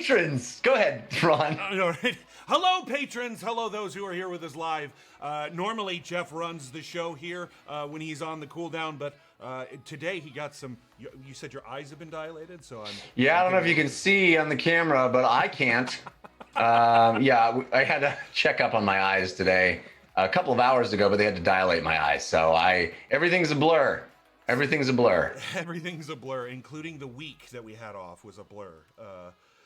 patrons. Go ahead, Ron. All right. Hello, patrons. Hello, those who are here with us live. Normally, Jeff runs the show here when he's on the cooldown, but today he got some. You said your eyes have been dilated, so I'm. Yeah, I don't know if you can see on the camera, but I can't. Yeah, I had to check up on my eyes today a couple of hours ago, but they had to dilate my eyes, so everything's a blur. Everything's a blur. Everything's a blur, including the week that we had off was a blur.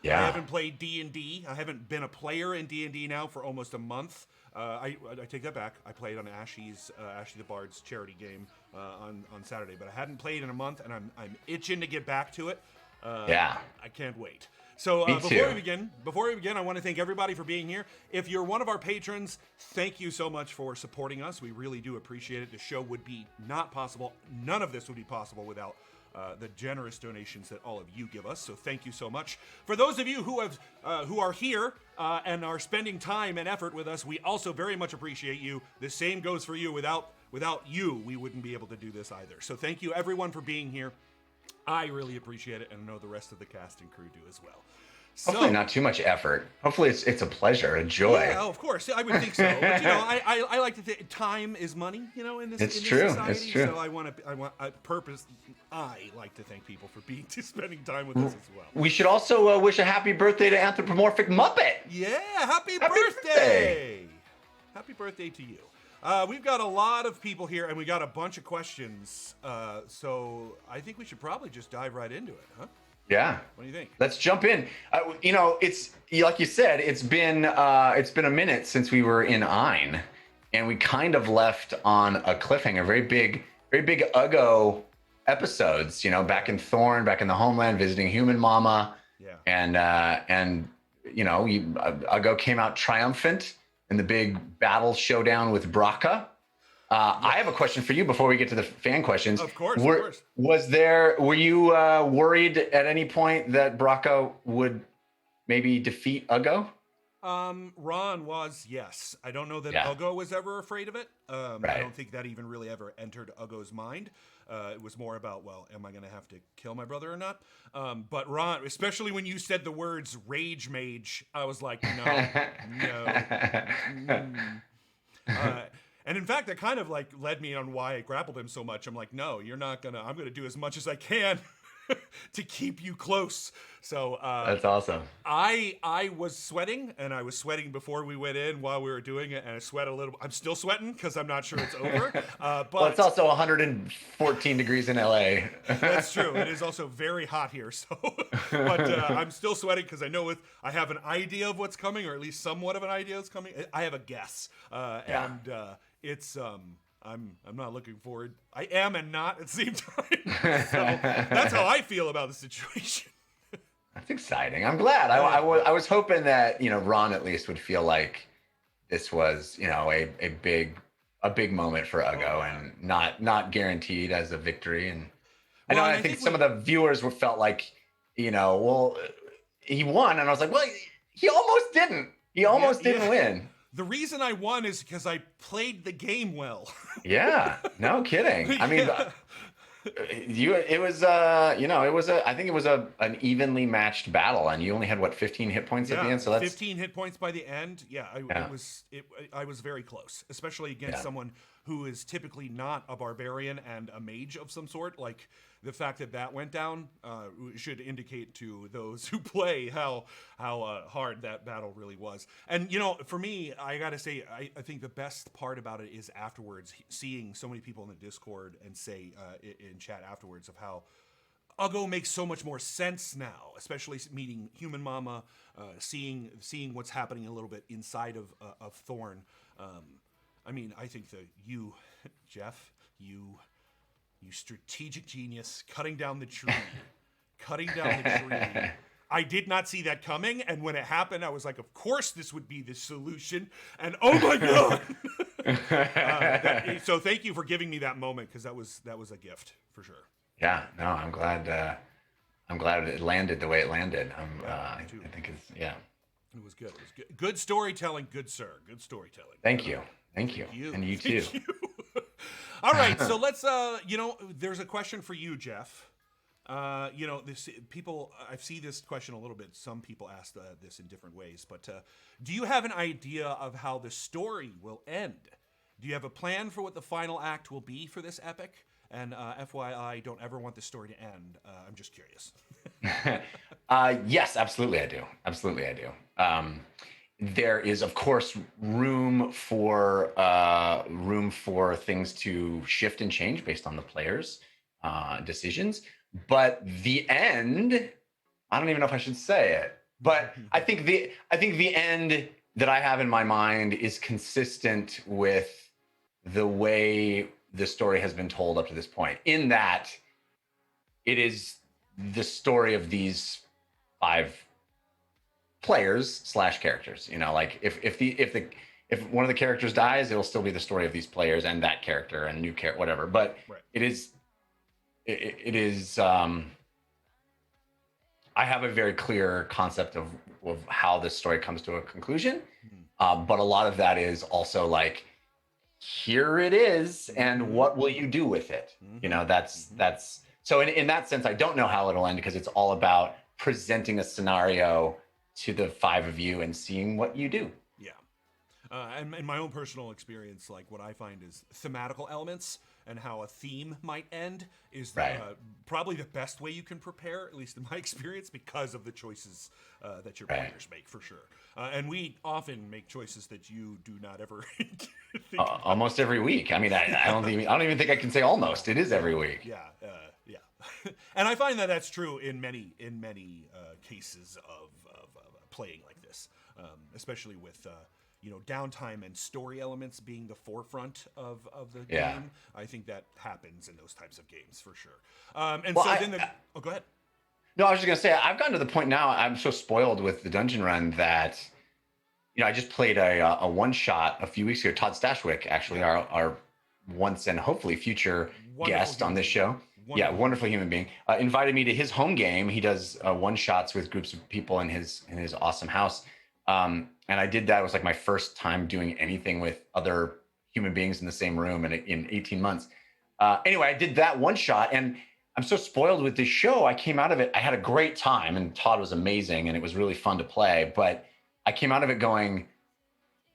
Yeah. I haven't played D&D. I haven't been a player in D&D now for almost a month. I take that back. I played on Ashley the Bard's charity game on Saturday, but I hadn't played in a month, and I'm itching to get back to it. Yeah. I can't wait. So before we begin, I want to thank everybody for being here. If you're one of our patrons, thank you so much for supporting us. We really do appreciate it. The show would be not possible. None of this would be possible without the generous donations that all of you give us. So thank you so much. For those of you who are here and are spending time and effort with us, we also very much appreciate you. The same goes for you. Without you, we wouldn't be able to do this either. So thank you everyone for being here. I really appreciate it, and I know the rest of the cast and crew do as well. Hopefully not too much effort. Hopefully it's a pleasure, a joy. Yeah, of course. I would think so. But, I like to think time is money, in this society. It's true. So I like to thank people for spending time with us as well. We should also wish a happy birthday to Anthropomorphic Muppet. Yeah, happy birthday! Happy birthday to you. We've got a lot of people here, and we got a bunch of questions. So I think we should probably just dive right into it, huh? Yeah. What do you think? Let's jump in. It's like you said, it's been a minute since we were in Ein, and we kind of left on a cliffhanger. Very big Uggo episodes. Back in Thorn, back in the homeland, visiting Human Mama. Yeah. And Uggo came out triumphant in the big battle showdown with Braca. I have a question for you before we get to the fan questions. Of course. Were you worried at any point that Braca would maybe defeat Uggo? Ron was, yes. I don't know that Uggo was ever afraid of it. Right. I don't think that even really ever entered Uggo's mind. It was more about, well, am I going to have to kill my brother or not? But Ron, especially when you said the words rage mage, I was like, no. And in fact, that kind of led me on why I grappled him so much. I'm like, no, you're not gonna. I'm gonna do as much as I can to keep you close. So that's awesome. I was sweating, and I was sweating before we went in while we were doing it, and I sweat a little. I'm still sweating because I'm not sure it's over. But well, it's also 114 degrees in LA. That's true. It is also very hot here. So, but I'm still sweating because I know I have an idea of what's coming, or at least somewhat of an idea that's coming. I have a guess, and it's I'm not looking forward. I am and not at the same time. So that's how I feel about the situation. That's exciting. I'm glad. I was hoping that Ron at least would feel like this was a big moment for Uggo and not guaranteed as a victory. And I think some of the viewers felt like well, he won, and I was like, well, he almost didn't. He almost didn't win. The reason I won is because I played the game well. Yeah, no kidding. I mean, I think it was an evenly matched battle, and you only had 15 hit points at the end. So that's 15 hit points by the end. Yeah, I was very close, especially against someone who is typically not a barbarian and a mage of some sort. Like the fact that went down should indicate to those who play how hard that battle really was. And for me, I gotta say, I think the best part about it is afterwards seeing so many people in the Discord and say in chat afterwards of how Uggo makes so much more sense now, especially meeting Human Mama, seeing what's happening a little bit inside of Thorn. I mean, I think that you, Jeff, you strategic genius, cutting down the tree. I did not see that coming, and when it happened, I was like, of course this would be the solution, and oh my God! So thank you for giving me that moment, because that was a gift, for sure. Yeah, no, I'm glad it landed the way it landed. I think It was good. Good storytelling, good sir. Good storytelling. Thank you. And you too. All right, so let's, there's a question for you, Jeff. This people. I see this question a little bit. Some people ask this in different ways, but do you have an idea of how the story will end? Do you have a plan for what the final act will be for this epic? And FYI, don't ever want the story to end. I'm just curious. Yes, absolutely, I do. Absolutely, I do. There is, of course, room for things to shift and change based on the players' decisions. But the end, I don't even know if I should say it. But I think the end that I have in my mind is consistent with the way the story has been told up to this point, in that it is the story of these 5 players / characters. Like if one of the characters dies, it'll still be the story of these players and that character and new character, whatever. But right. it is I have a very clear concept of how this story comes to a conclusion. But a lot of that is also like, here it is, and what will you do with it? That's so in that sense, I don't know how it'll end, because it's all about presenting a scenario to the 5 of you and seeing what you do. Yeah. And in my own personal experience, like what I find is thematical elements and how a theme might end is probably the best way you can prepare, at least in my experience, because of the choices that your players make, for sure. And we often make choices that you do not ever think almost every week. I mean, I don't even think I can say almost. It is every week. Yeah. And I find that that's true in many cases of playing like this, especially with downtime and story elements being the forefront of the game. I think that happens in those types of games for sure. Go ahead. No, I was just gonna say, I've gotten to the point now, I'm so spoiled with the dungeon run that, I just played a one shot a few weeks ago. Todd Stashwick, actually, our once and hopefully future guest on this show. Wonderful human being. Invited me to his home game. He does one shots with groups of people in his awesome house. And I did that. It was like my first time doing anything with other human beings in the same room in 18 months. Anyway, I did that one shot, and I'm so spoiled with this show. I came out of it. I had a great time, and Todd was amazing, and it was really fun to play. But I came out of it going,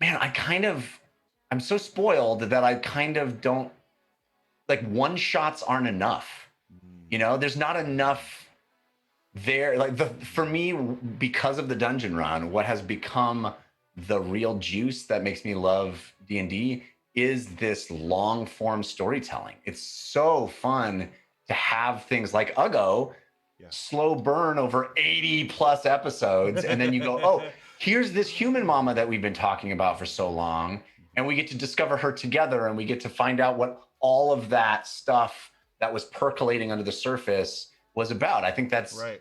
man, I'm so spoiled that I kind of don't, like, one shots aren't enough. There's not enough there. Like for me, because of the dungeon run, what has become the real juice that makes me love D&D is this long form storytelling. It's so fun to have things like Uggo slow burn over 80 plus episodes. And then you go, oh, here's this human mama that we've been talking about for so long. And we get to discover her together, and we get to find out what all of that stuff that was percolating under the surface was about. I think that's right.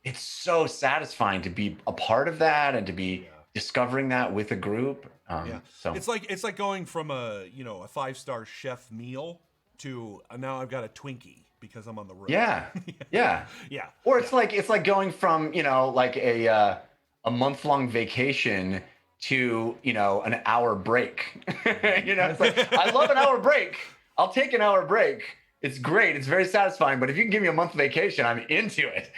It's so satisfying to be a part of that and to be discovering that with a group. So it's like going from a 5-star chef meal to now I've got a Twinkie because I'm on the road. Yeah. Or it's like going from like a month-long vacation to an hour break. It's like, I love an hour break. I'll take an hour break. It's great. It's very satisfying. But if you can give me a month vacation, I'm into it.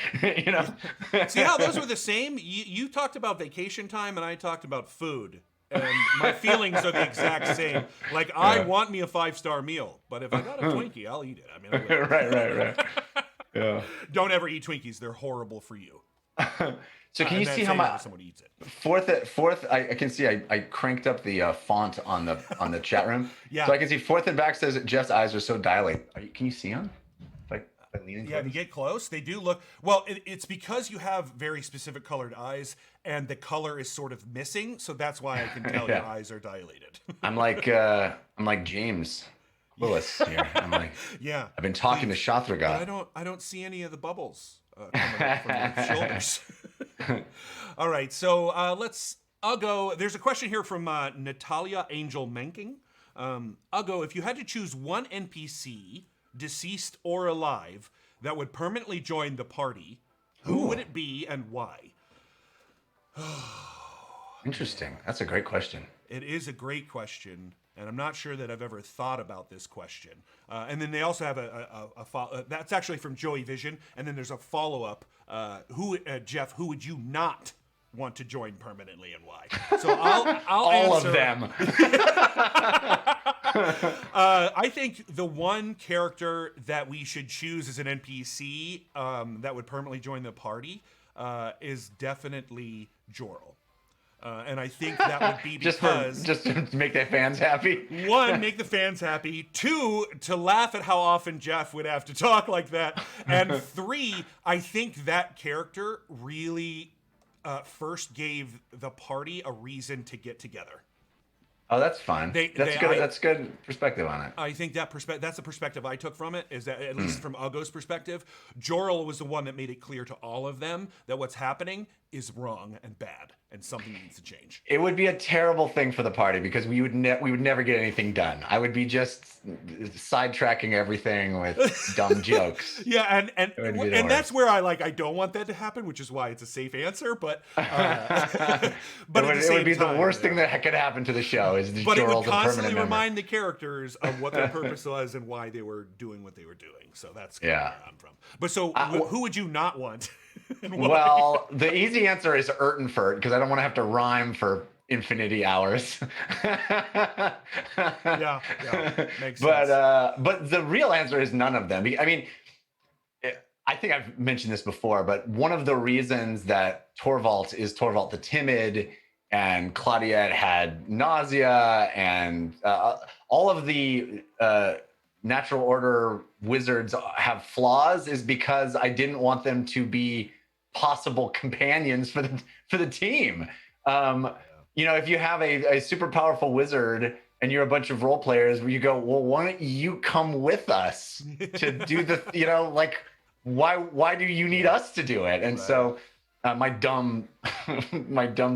See how those were the same? You talked about vacation time, and I talked about food. And my feelings are the exact same. Like, I want me a 5-star meal, but if I got a Twinkie, I'll eat it. I mean, right. Yeah. Don't ever eat Twinkies. They're horrible for you. So can you see how much someone eats it? Fourth, I can see I cranked up the font on the chat room. So I can see Fourth and back says Jeff's eyes are so dilated. Can you see them? Like leaning close? If you get close, they do look. Well, it's because you have very specific colored eyes, and the color is sort of missing. So that's why I can tell your eyes are dilated. I'm like James Willis here. I'm like, I've been talking to Shatra God. I don't see any of the bubbles coming up from your shoulders. All right, so I'll go. There's a question here from Natalia Angel Menking. Uggo, if you had to choose one NPC, deceased or alive, that would permanently join the party, who would it be and why? Interesting. That's a great question. It is a great question. and I'm not sure that I've ever thought about this question. And then they also have a follow. That's actually from Joey Vision, and then there's a follow-up. Jeff, who would you not want to join permanently, and why? So I'll all answer. of them. I think the one character that we should choose as an NPC that would permanently join the party is definitely Jorl. And I think that would be because... just to make the fans happy? One, make the fans happy. Two, to laugh at how often Jeff would have to talk like that. And three, I think that character really first gave the party a reason to get together. Oh, that's fun. That's good perspective on it. I think that's the perspective I took from it, is that, at least from Ugo's perspective, Jorl was the one that made it clear to all of them that what's happening is wrong and bad, and something needs to change. It would be a terrible thing for the party because we would never get anything done. I would be just sidetracking everything with dumb jokes. Yeah, and that's where I don't want that to happen, which is why it's a safe answer. But it would be the worst thing that could happen to the show is the but it Jorl, would the constantly permanent remind member. the characters of what their purpose was and why they were doing what they were doing. So that's where I'm from. But so who would you not want? Well, the easy answer is Urtenfurt, because I don't want to have to rhyme for infinity hours. yeah, makes sense. But the real answer is none of them. I mean, I think I've mentioned this before, but one of the reasons that Torvald is Torvald the Timid and Claudiette had nausea and all of the natural order wizards have flaws is because I didn't want them to be possible companions for the team. You know, if you have a super powerful wizard and you're a bunch of role players where you go, well, why don't you come with us to do the, you know, like, why do you need us to do it? And so my dumb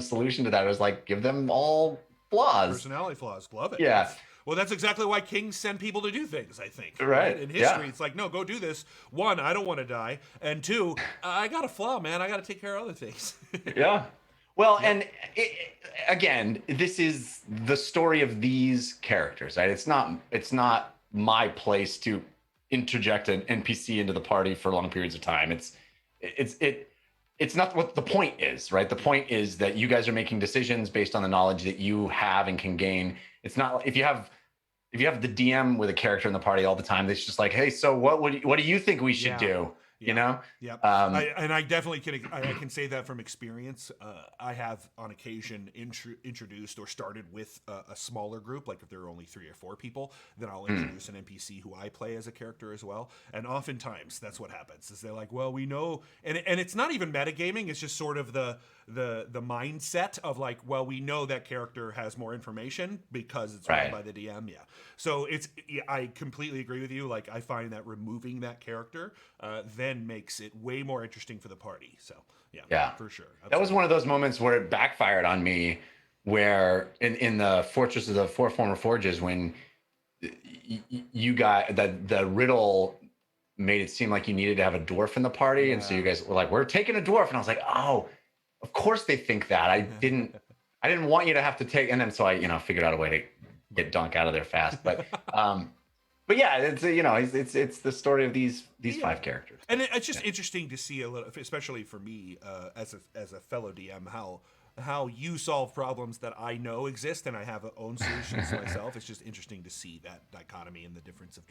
solution to that was like, give them all flaws. Personality flaws. Love it. Yeah. Well, that's exactly why kings send people to do things, I think. Right. In history, it's like, no, go do this. One, I don't want to die. And two, I got a flaw, man. I got to take care of other things. Yeah. Well, and again, this is the story of these characters, right? It's not my place to interject an NPC into the party for long periods of time. It's not what the point is, right? The point is that you guys are making decisions based on the knowledge that you have and can gain. It's not if you have the DM with a character in the party all the time, it's just like, hey, so what do you think we should do? You know? Yep. I definitely can say that from experience. I have on occasion introduced or started with a smaller group, like if there are only 3 or 4 people, then I'll introduce an NPC who I play as a character as well. And oftentimes that's what happens is they're like, well, we know, and it's not even metagaming. It's just sort of the mindset of like, well, we know that character has more information because it's run by the DM. Yeah. So I completely agree with you. Like I find that removing that character then makes it way more interesting for the party. So yeah, for sure. Absolutely. That was one of those moments where it backfired on me, where in the Fortress of the Four Former Forges, when you got the riddle made it seem like you needed to have a dwarf in the party, and so you guys were like, we're taking a dwarf, and I was like, oh, of course they think that. I didn't want you to have to take, and then so I figured out a way to get Dunk out of there fast, but yeah, it's the story of these 5 characters, and it's just interesting to see a little, especially for me as a fellow DM, how you solve problems that I know exist and I have own solutions myself. It's just interesting to see that dichotomy and the difference of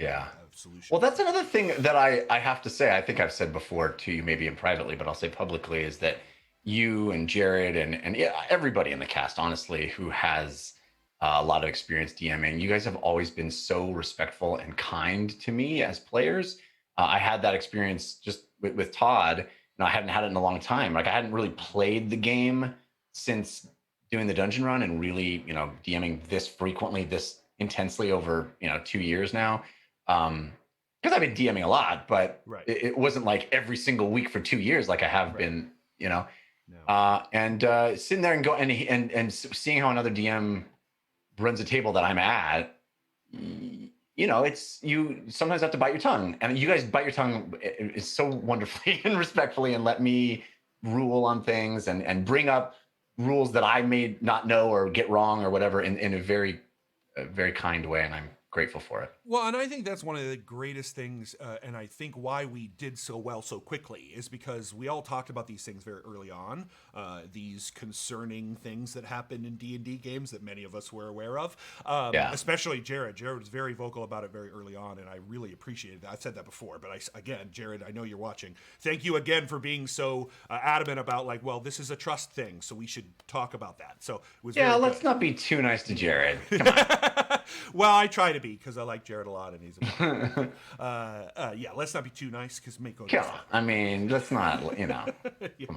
solutions. Well, that's another thing that I have to say. I think I've said before to you, maybe in privately, but I'll say publicly, is that you and Jared and everybody in the cast, honestly, who has a lot of experience DMing, you guys have always been so respectful and kind to me as players. I had that experience just with Todd, and I hadn't had it in a long time. Like I hadn't really played the game since doing the dungeon run and really, DMing this frequently, this intensely over, 2 years now. Because I've been DMing a lot, but it wasn't like every single week for 2 years like I have been, No. And sitting there and seeing how another DM runs a table that I'm at, it's, you sometimes have to bite your tongue, and you guys bite your tongue is so wonderfully and respectfully, and let me rule on things and bring up rules that I may not know or get wrong or whatever in a very a very kind way, and I'm grateful for it. Well, and I think that's one of the greatest things, and I think why we did so well so quickly is because we all talked about these things very early on, these concerning things that happened in D&D games that many of us were aware of, especially Jared. Jared was very vocal about it very early on, and I really appreciated that. I've said that before, but again, Jared, I know you're watching. Thank you again for being so adamant about, like, well, this is a trust thing, so we should talk about that. So it was let's not be too nice to Jared. Come on. Well, I try to be because I like Jared a lot, and he's let's not be too nice because Mako. I mean, let's not, come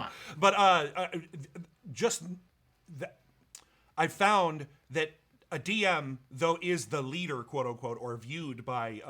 on. But I found that a DM, though, is the leader, quote unquote, or viewed by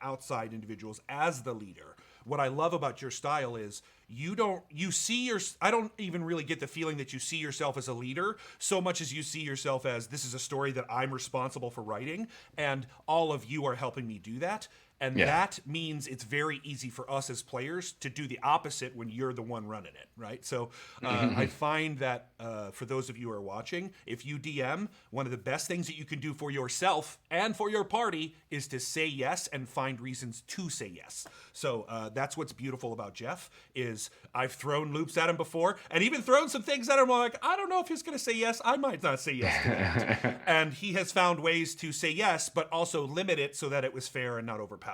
outside individuals as the leader. What I love about your style is I don't even really get the feeling that you see yourself as a leader so much as you see yourself as, this is a story that I'm responsible for writing, and all of you are helping me do that. And that means it's very easy for us as players to do the opposite when you're the one running it, right? So I find that for those of you who are watching, if you DM, one of the best things that you can do for yourself and for your party is to say yes and find reasons to say yes. So that's what's beautiful about Jeff, is I've thrown loops at him before, and even thrown some things at him like, I don't know if he's going to say yes. I might not say yes to that. And he has found ways to say yes, but also limit it so that it was fair and not overpowered.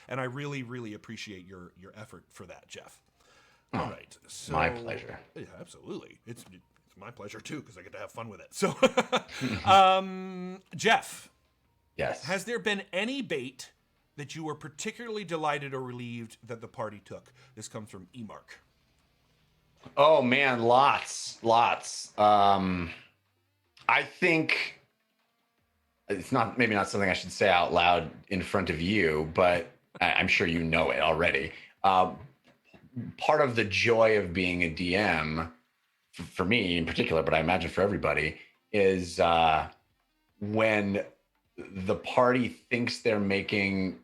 And I really, really appreciate your effort for that, Jeff. All right. So, my pleasure. Yeah, absolutely. It's my pleasure, too, because I get to have fun with it. So, Jeff. Yes. Has there been any bait that you were particularly delighted or relieved that the party took? This comes from Emark. Oh, man, lots. I think it's maybe not something I should say out loud in front of you, but I'm sure you know it already. Part of the joy of being a DM, for me in particular, but I imagine for everybody, is when the party thinks they're making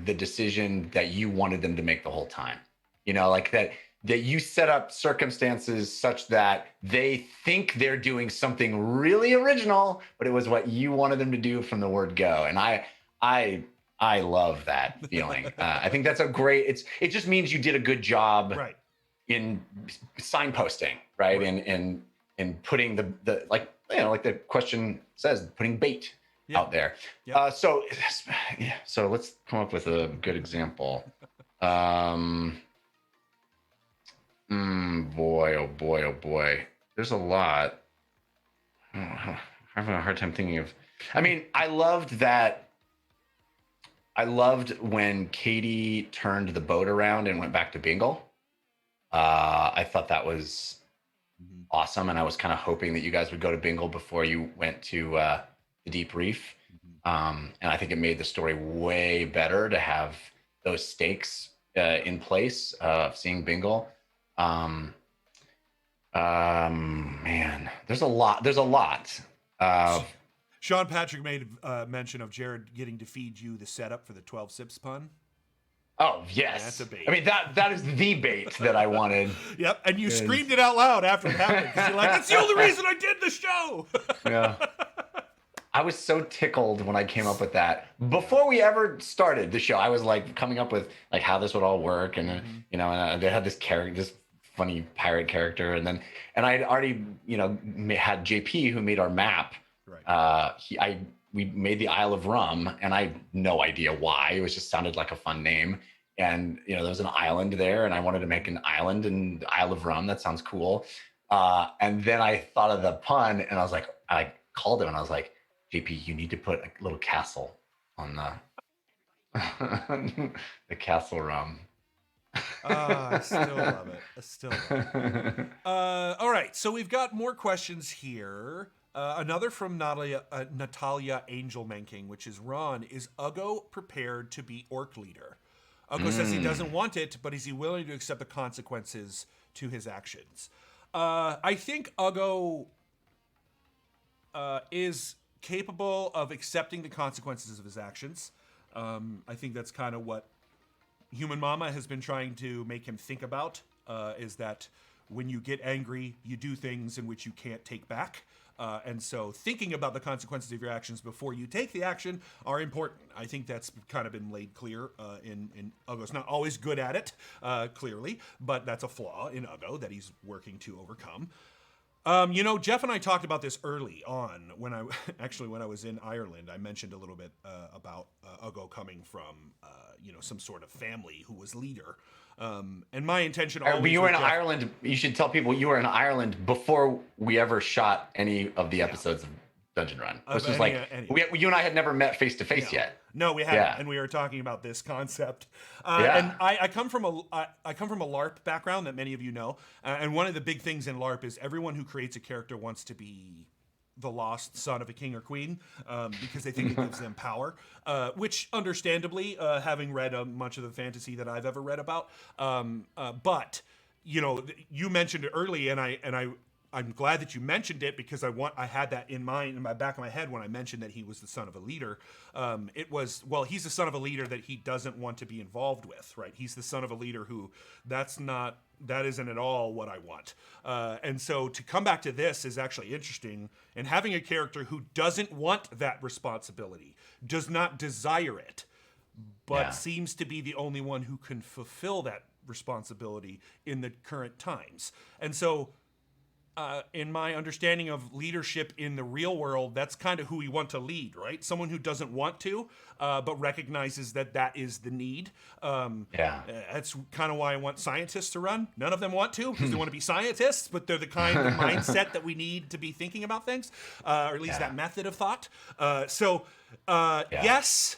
the decision that you wanted them to make the whole time. Like that you set up circumstances such that they think they're doing something really original, but it was what you wanted them to do from the word go. And I love that feeling. I think that's it just means you did a good job, right, in signposting, right? And putting the like the question says, putting bait out there. Yep. So let's come up with a good example. Boy, oh boy. There's a lot. I'm having a hard time thinking of. I mean, I loved when Katie turned the boat around and went back to Bingle. I thought that was awesome, and I was kind of hoping that you guys would go to Bingle before you went to the Deep Reef. And I think it made the story way better to have those stakes in place of seeing Bingle. Man, there's a lot. Sean Patrick made mention of Jared getting to feed you the setup for the 12 sips pun. Oh, yes. That's a bait. I mean, that is the bait that I wanted. Yep, and you screamed it out loud after it happened. You're like, that's the only reason I did the show. Yeah. I was so tickled when I came up with that. Before we ever started the show, I was like coming up with like how this would all work, and and they had this funny pirate character, and I'd already had JP who made our map. Right. We made the Isle of Rum, and I had no idea why. It was just sounded like a fun name, and there was an island there, and I wanted to make an island in the Isle of Rum. That sounds cool. And then I thought of the pun, and I called him, and I was like, JP, you need to put a little castle on the Castle Rum. I still love it. All right, so we've got more questions here. Another from Natalia Angel Menking, which is Ron, is Uggo prepared to be orc leader? Uggo says he doesn't want it, but is he willing to accept the consequences to his actions? I think Uggo is capable of accepting the consequences of his actions. I think that's kind of what Human Mama has been trying to make him think about, is that when you get angry, you do things in which you can't take back. And so thinking about the consequences of your actions before you take the action are important. I think that's kind of been laid clear in Ugo's not always good at it, clearly, but that's a flaw in Ugo that he's working to overcome. Jeff and I talked about this early on when I was in Ireland. I mentioned a little bit about Ugo coming from, some sort of family who was leader. And my intention always you were in Jeff, Ireland. You should tell people you were in Ireland before we ever shot any of the episodes of Dungeon Run. This was you and I had never met face to face yet. No, we hadn't, and we were talking about this concept. And I come from a LARP background that many of you know, and one of the big things in LARP is everyone who creates a character wants to be the lost son of a king or queen, because they think it gives them power, which understandably, having read much of the fantasy that I've ever read about, but you mentioned it early, and I'm glad that you mentioned it, because I had that in mind, in my back of my head when I mentioned that he was the son of a leader. He's the son of a leader that he doesn't want to be involved with, right? He's the son of a leader who that isn't at all what I want. And so to come back to this is actually interesting, and having a character who doesn't want that responsibility, does not desire it, but seems to be the only one who can fulfill that responsibility in the current times. And so in my understanding of leadership in the real world, that's kind of who we want to lead, right? Someone who doesn't want to, but recognizes that is the need. That's kind of why I want scientists to run. None of them want to, because they want to be scientists, but they're the kind of mindset that we need to be thinking about things, or at least that method of thought. Yes,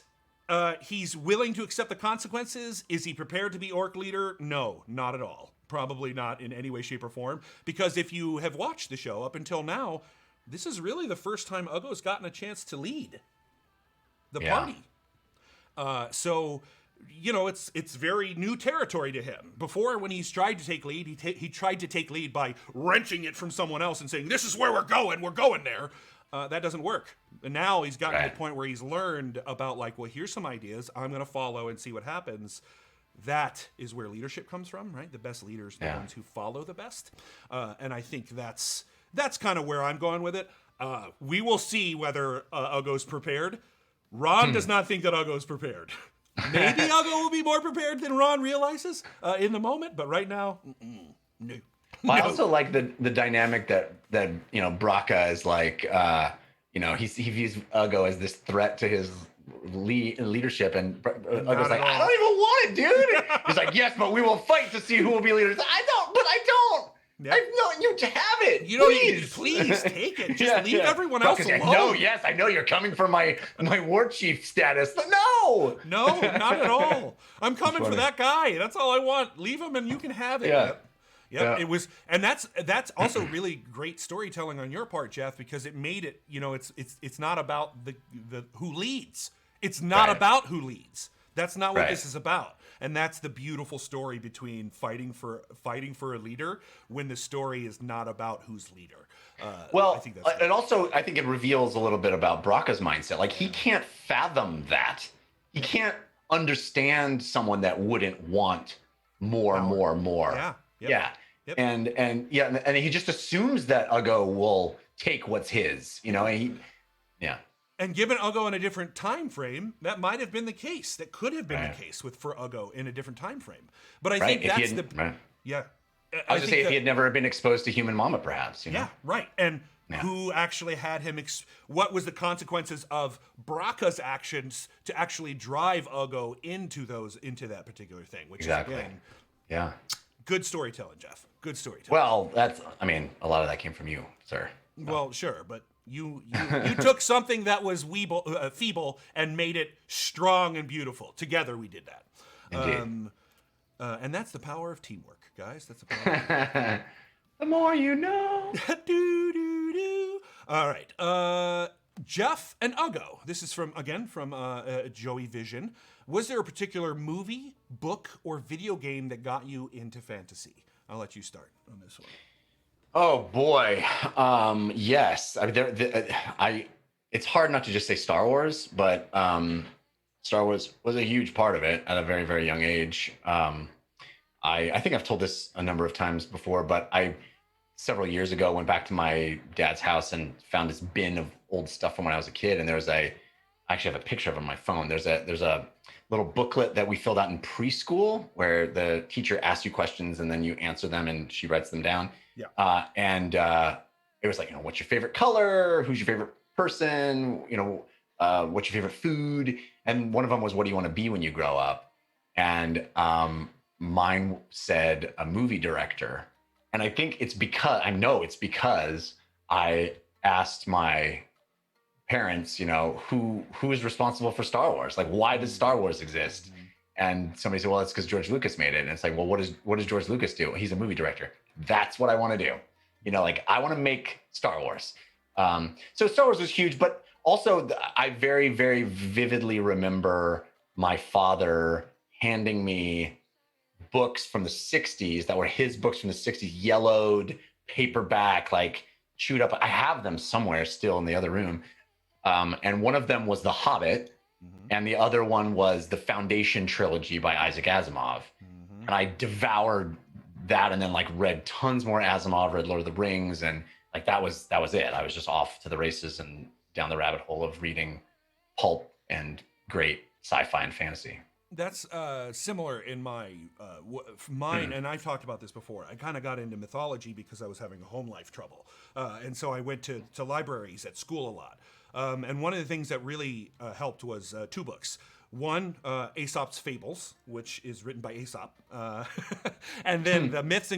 he's willing to accept the consequences. Is he prepared to be orc leader? No, not at all. Probably not in any way, shape, or form. Because if you have watched the show up until now, this is really the first time Ugo's gotten a chance to lead the party. It's very new territory to him. Before, when he's tried to take lead, he tried to take lead by wrenching it from someone else and saying, "This is where we're going there." That doesn't work. And now he's gotten to the point where he's learned about, here's some ideas. I'm going to follow and see what happens. That is where leadership comes from, right? The best leaders are the ones who follow the best. And I think that's kind of where I'm going with it. We will see whether Ugo's prepared. Ron does not think that Ugo's prepared. Maybe Ugo will be more prepared than Ron realizes in the moment, but right now, no. Well, I also like the dynamic that Braca is he views Ugo as this threat to his leadership, and Ugo's like, I don't even want it, dude. He's like, yes, but we will fight to see who will be leaders. I don't. Yep. You have it. You don't need to, please take it. Just leave everyone else alone. I know you're coming for my war chief status. But no, not at all. I'm coming for that guy. That's all I want. Leave him and you can have it. Yep. It was, and that's also really great storytelling on your part, Jeff, because it made it. It's not about the who leads. It's not about who leads. That's not what this is about. And that's the beautiful story between fighting for a leader when the story is not about who's leader. I think that's I think it reveals a little bit about Braca's mindset. He can't fathom that. He can't understand someone that wouldn't want more. Yeah. Yep. Yeah. Yep. And he just assumes that Ugo will take what's his, And given Ugo in a different time frame, that might have been the case. That could have been the case for Ugo in a different time frame. But I think that's the I was just saying if he had never been exposed to human mama, perhaps. Yeah, right. And who actually had him? What was the consequences of Braca's actions to actually drive Ugo into that particular thing? Which again, good storytelling, Jeff. Good storytelling. Well, a lot of that came from you, sir. Well, sure, but you took something that was feeble and made it strong and beautiful. Together, we did that. Indeed. And that's the power of teamwork, guys. That's the power of teamwork. The more you know. Do. All right. Jeff and Ugo. This is from Joey Vision. Was there a particular movie, book, or video game that got you into fantasy? I'll let you start on this one. Oh boy, yes. It's hard not to just say Star Wars, but Star Wars was a huge part of it at a very, very young age. I think I've told this a number of times before, but I several years ago went back to my dad's house and found this bin of old stuff from when I was a kid. And I actually have a picture of it on my phone. There's a little booklet that we filled out in preschool where the teacher asks you questions and then you answer them and she writes them down. Yeah. It was like, what's your favorite color? Who's your favorite person? What's your favorite food? And one of them was, what do you want to be when you grow up? And mine said a movie director. And I think it's because I asked my parents, who is responsible for Star Wars? Like, why does Star Wars exist? Mm-hmm. And somebody said, well, it's because George Lucas made it. And it's like, well, what does George Lucas do? He's a movie director. That's what I want to do. I want to make Star Wars. So Star Wars was huge, but also I very, very vividly remember my father handing me books from the 60s that were his books from the 60s, yellowed paperback, like chewed up. I have them somewhere still in the other room. And one of them was The Hobbit, and the other one was the Foundation trilogy by Isaac Asimov. And I devoured that, and then like read tons more Asimov, read Lord of the Rings, and like that was it. I was just off to the races and down the rabbit hole of reading pulp and great sci-fi and fantasy. That's similar in mine, and I've talked about this before. I kind of got into mythology because I was having a home life trouble, and so I went to libraries at school a lot. And one of the things that really helped was two books. One, Aesop's Fables, which is written by Aesop, and then the Myths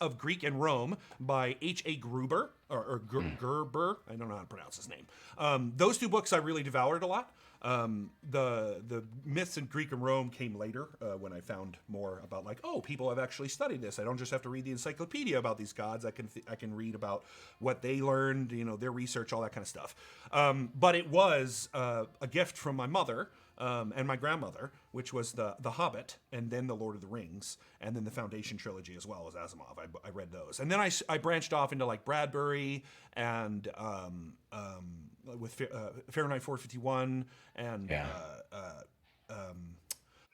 of Greek and Rome by H.A. Gruber or Gerber. I don't know how to pronounce his name. Those two books I really devoured a lot. The Myths in Greek and Rome came later when I found more about people have actually studied this. I don't just have to read the encyclopedia about these gods. I can read about what they learned, their research, all that kind of stuff. But it was a gift from my mother and my grandmother, which was the Hobbit, and then the Lord of the Rings, and then the Foundation trilogy as well as Asimov. I read those, and then I branched off into like Bradbury and with Fahrenheit 451 and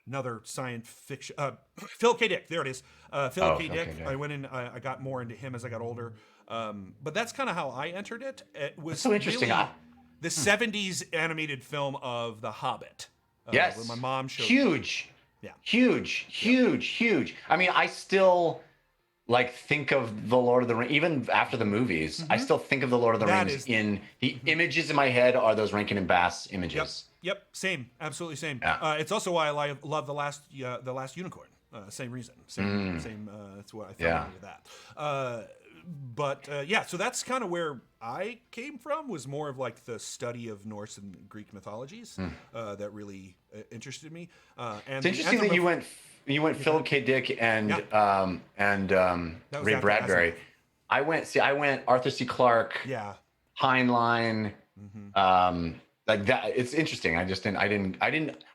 another science fiction. Philip K. Dick, there it is. Philip K. Dick. I went in. I got more into him as I got older. But that's kind of how I entered it. It was so interesting. Really the 70s animated film of The Hobbit. Yes. When my mom showed huge. Yeah. Huge. I mean, I still think of the Lord of the Rings, even after the movies. I still think of the Lord of the Rings in the images in my head are those Rankin and Bass images. Yep. Same. Absolutely same. Yeah. It's also why I love the last Unicorn. Same reason. Same. That's what I thought of that. But so that's kind of where I came from, was more of like the study of Norse and Greek mythologies that really interested me. And it's interesting that you went Philip K. Dick and Ray Bradbury. I went Arthur C. Clarke. Yeah. Heinlein. Like that. It's interesting. I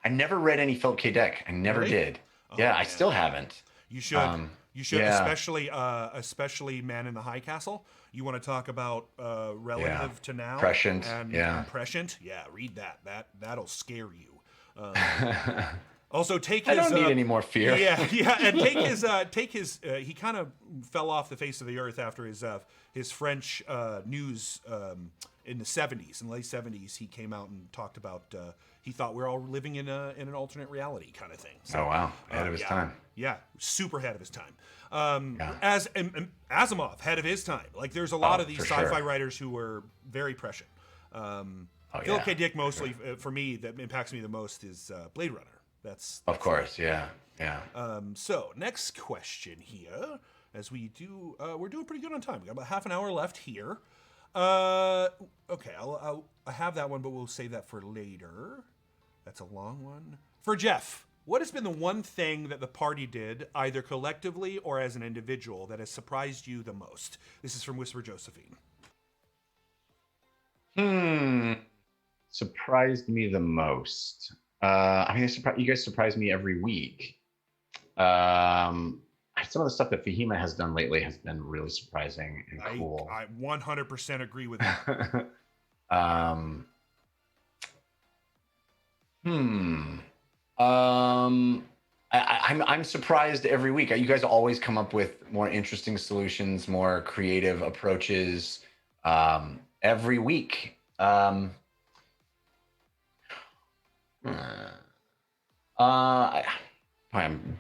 never read any Philip K. Dick. I never did. I still haven't. You should. You should, especially Man in the High Castle. You want to talk about relative to now, prescient, and prescient. Yeah, read that. That'll scare you. Also, take his. I don't need any more fear. And take his. He kind of fell off the face of the earth after his French news in the 70s. In the late 70s, he came out and talked about. He thought we're all living in an alternate reality kind of thing. So, oh wow, ahead of his time. Yeah, super ahead of his time. As Asimov, head of his time. Like, there's a lot of these sci-fi writers who were very prescient. Philip K. Dick, mostly for me, that impacts me the most is Blade Runner. That's of course, yeah. So next question here, as we do, we're doing pretty good on time. We got about half an hour left here. Okay, I have that one, but we'll save that for later. That's a long one. For Jeff, what has been the one thing that the party did, either collectively or as an individual, that has surprised you the most? This is from Whisper Josephine. Surprised me the most. I mean, you guys surprise me every week. Some of the stuff that Fahima has done lately has been really surprising and cool. I 100% agree with that. I'm surprised every week. You guys always come up with more interesting solutions, more creative approaches every week. I'm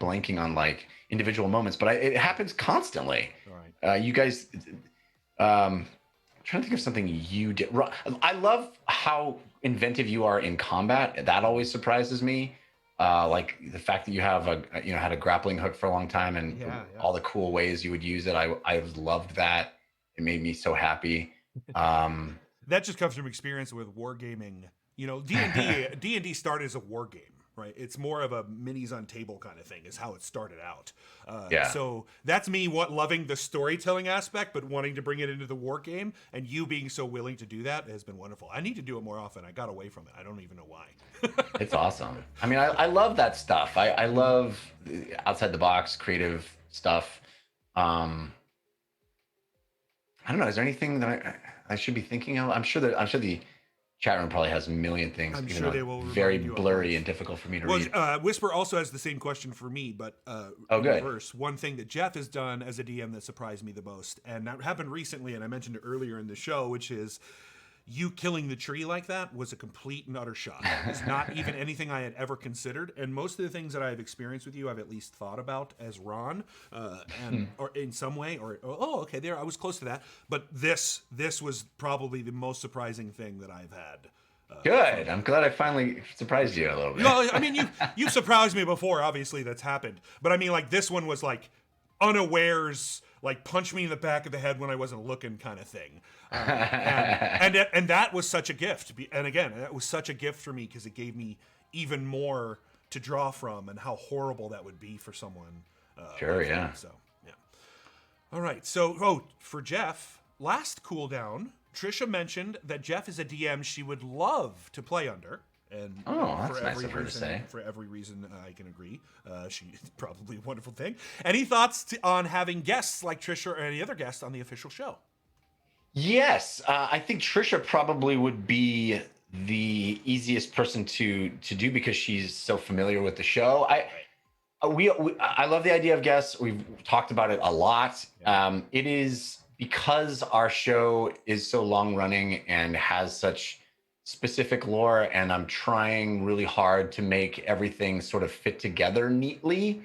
blanking on like individual moments, but it happens constantly. All right. You guys, I'm trying to think of something you did. I love how inventive you are in combat. That always surprises me. Like the fact that you have had a grappling hook for a long time, and all the cool ways you would use it. I loved that. It made me so happy. That just comes from experience with wargaming. D&D started as a war game, right? It's more of a minis on table kind of thing is how it started out. So that's me loving the storytelling aspect, but wanting to bring it into the war game, and you being so willing to do that has been wonderful. I need to do it more often. I got away from it. I don't even know why. It's awesome. I mean, I love that stuff. I love outside the box creative stuff. I don't know. Is there anything that I should be thinking of? I'm sure the chat room probably has a million things. I'm sure they will. Very blurry and difficult for me to read. Whisper also has the same question for me, but good. Reverse. One thing that Jeff has done as a DM that surprised me the most, and that happened recently, and I mentioned it earlier in the show, which is you killing the tree like that was a complete and utter shock. It's not even anything I had ever considered, and most of the things that I've experienced with you, I've at least thought about as Ron, or in some way, or okay, there I was close to that. But this was probably the most surprising thing that I've had. Good. I'm glad I finally surprised you a little bit. No, I mean you've surprised me before. Obviously, that's happened, but I mean like this one was like unawares. Like punch me in the back of the head when I wasn't looking, kind of thing, and that was such a gift. And again, that was such a gift for me because it gave me even more to draw from, and how horrible that would be for someone. Sure, yeah. So yeah. All right. So for Jeff, last cooldown, Trisha mentioned that Jeff is a DM she would love to play under. And that's nice of her to say. For every reason I can agree. She's probably a wonderful thing. Any thoughts on having guests like Trisha or any other guests on the official show? Yes. I think Trisha probably would be the easiest person to do because she's so familiar with the show. I love the idea of guests. We've talked about it a lot. It is because our show is so long running and has such specific lore, and I'm trying really hard to make everything sort of fit together neatly.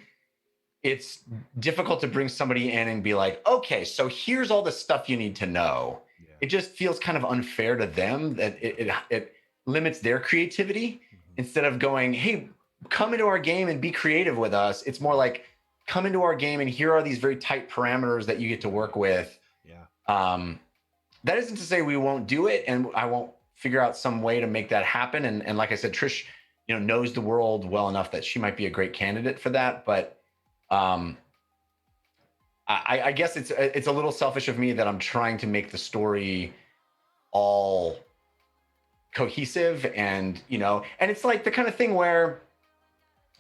It's difficult to bring somebody in and be like, okay, so here's all the stuff you need to know. Yeah. It just feels kind of unfair to them that it limits their creativity. Instead of going, hey, come into our game and be creative with us. It's more like, come into our game and here are these very tight parameters that you get to work with. Yeah. That isn't to say we won't do it, and I won't figure out some way to make that happen. And like I said, Trish, knows the world well enough that she might be a great candidate for that. But I guess it's a little selfish of me that I'm trying to make the story all cohesive and it's like the kind of thing where,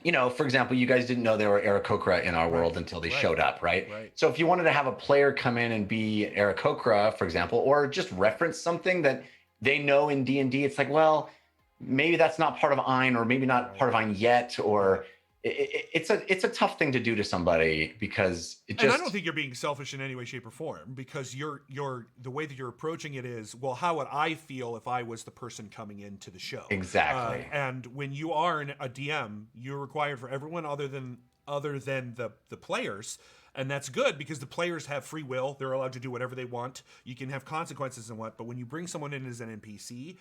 for example, you guys didn't know there were Aarakocra in our world until they showed up, right? So if you wanted to have a player come in and be Aarakocra, for example, or just reference something that they know in D&D, it's like, well, maybe that's not part of Ein, or maybe not part of Ein yet, or it's a tough thing to do to somebody because it just. And I don't think you're being selfish in any way, shape, or form, because you're the way that you're approaching it is, well, how would I feel if I was the person coming into the show? Exactly. And when you are a DM, you're required for everyone other than the players. And that's good because the players have free will. They're allowed to do whatever they want. You can have consequences and what, but when you bring someone in as an NPC,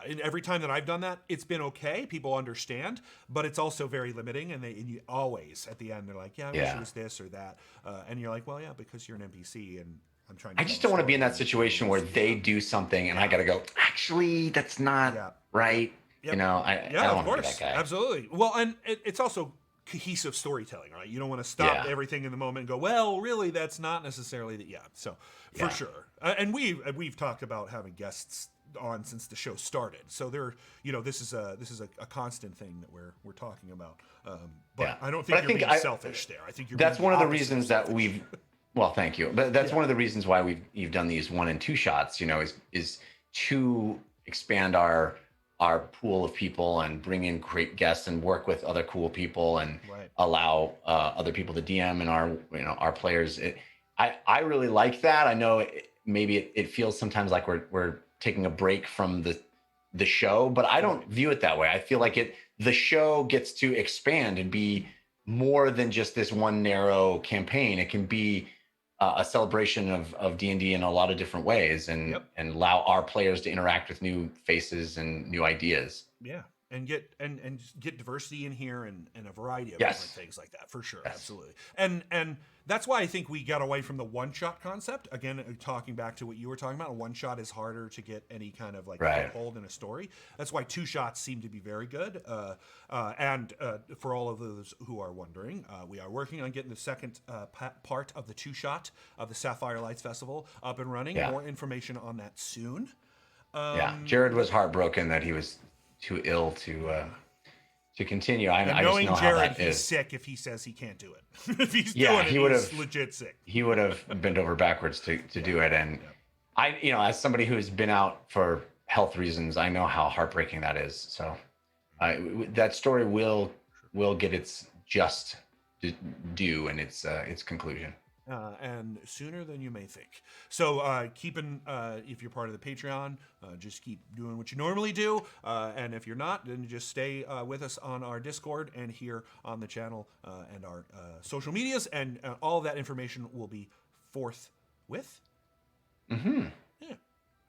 and every time that I've done that, it's been okay. People understand, but it's also very limiting. And you always, at the end, they're like, I wish it was this or that. And you're like, well, yeah, because you're an NPC and I'm trying to. I just don't want to be in that situation where they do something and I got to go, actually, that's not right. Yep. I don't want to be that guy. Absolutely. Well, and it's also cohesive storytelling, right? You don't want to stop everything in the moment and go, well, really, that's not necessarily that. So for sure. And we've talked about having guests on since the show started. So this is a constant thing that we're talking about. But I don't think you're being selfish there. I think that's one of the reasons that we've. Well, thank you. But that's one of the reasons why you've done these 1 and 2 shots. Is to expand our our pool of people and bring in great guests and work with other cool people and allow other people to DM and our players. I really like that. I know maybe it feels sometimes like we're taking a break from the show, but I don't view it that way. I feel like the show gets to expand and be more than just this one narrow campaign. It can be a celebration of D&D in a lot of different ways, and allow our players to interact with new faces and new ideas. Yeah, and get diversity in here and a variety of different things like that, for sure. Absolutely. And that's why I think we got away from the one-shot concept. Again, talking back to what you were talking about, a one-shot is harder to get any kind of foothold in a story. That's why two shots seem to be very good. And for all of those who are wondering, we are working on getting the second part of the two-shot of the Sapphire Lights Festival up and running. More information on that soon. Jared was heartbroken that he was too ill to continue. I just know Jared, how that he's is. sick if he says he can't do it. If he's doing it, he's legit sick. He would have bent over backwards to do it. And I, as somebody who's been out for health reasons, I know how heartbreaking that is. So that story will get its just due and its conclusion. And sooner than you may think. So if you're part of the Patreon, just keep doing what you normally do. And if you're not, then just stay with us on our Discord and here on the channel and our social medias. And all of that information will be forthwith. Mm-hmm. Yeah, there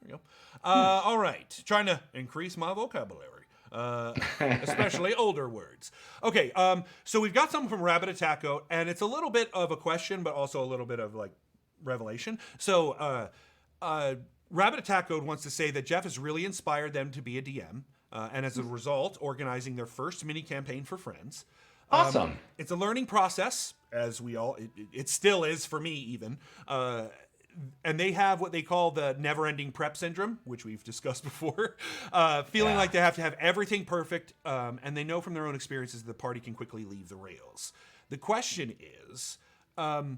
you go. All right. Trying to increase my vocabulary. Especially older words. Okay, so we've got something from Rabbit Attack Goat, and it's a little bit of a question, but also a little bit of revelation. So Rabbit Attack Goat wants to say that Jeff has really inspired them to be a DM, and as a result, organizing their first mini campaign for friends. Awesome. It's a learning process, as it still is for me even. And they have what they call the never-ending prep syndrome, which we've discussed before, feeling like they have to have everything perfect, and they know from their own experiences that the party can quickly leave the rails. The question is, do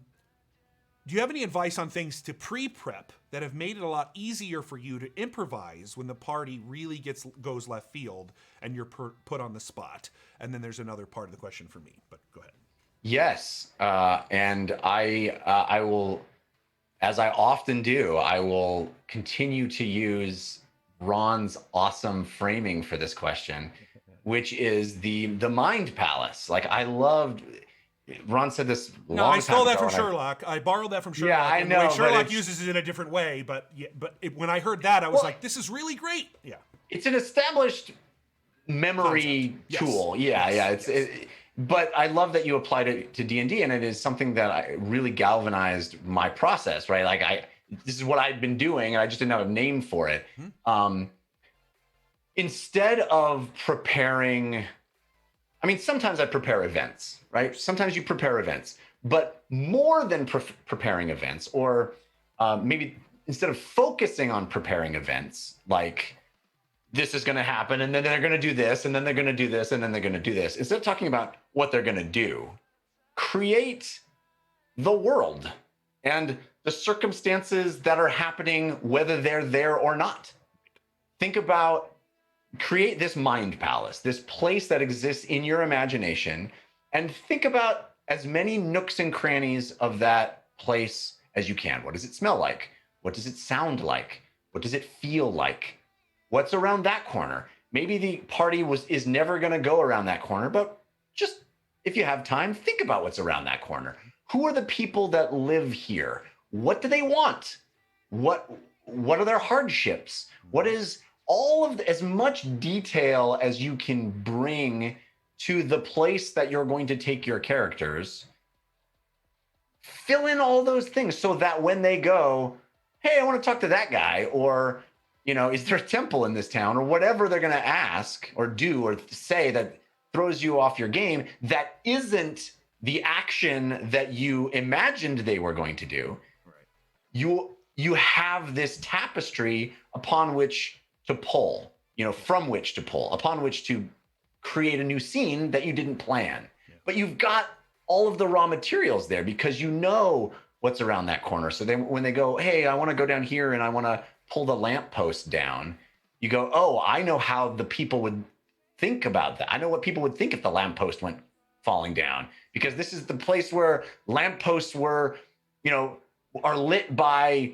you have any advice on things to pre-prep that have made it a lot easier for you to improvise when the party really goes left field and you're put on the spot? And then there's another part of the question for me, but go ahead. Yes, and I will... As I often do, I will continue to use Ron's awesome framing for this question, which is the Mind Palace. I loved... Ron said this long time ago. No, I stole that from Sherlock. I borrowed that from Sherlock. Yeah, I know. Sherlock uses it in a different way, but when I heard that, I was like, this is really great. Yeah. It's an established memory tool. Yes. But I love that you applied it to D&D, and it is something that really galvanized my process, right? This is what I'd been doing, and I just didn't have a name for it. Instead of preparing, sometimes I prepare events, right? Sometimes you prepare events, but more than preparing events, or maybe instead of focusing on preparing events, this is going to happen, and then they're going to do this, and then they're going to do this, and then they're going to do this. Instead of talking about what they're going to do, create the world and the circumstances that are happening, whether they're there or not. Create this mind palace, this place that exists in your imagination, and think about as many nooks and crannies of that place as you can. What does it smell like? What does it sound like? What does it feel like? What's around that corner? Maybe the party is never going to go around that corner, but just if you have time, think about what's around that corner. Who are the people that live here? What do they want? What are their hardships? What is as much detail as you can bring to the place that you're going to take your characters? Fill in all those things so that when they go, hey, I want to talk to that guy, or is there a temple in this town, or whatever they're going to ask or do or say that throws you off your game, that isn't the action that you imagined they were going to do. Right. You have this tapestry upon which to pull, from which to pull, upon which to create a new scene that you didn't plan. Yeah. But you've got all of the raw materials there because you know what's around that corner. So then when they go, hey, I want to go down here and I want to pull the lamppost down, you go, oh, I know how the people would think about that. I know what people would think if the lamppost went falling down, because this is the place where lampposts were, are lit by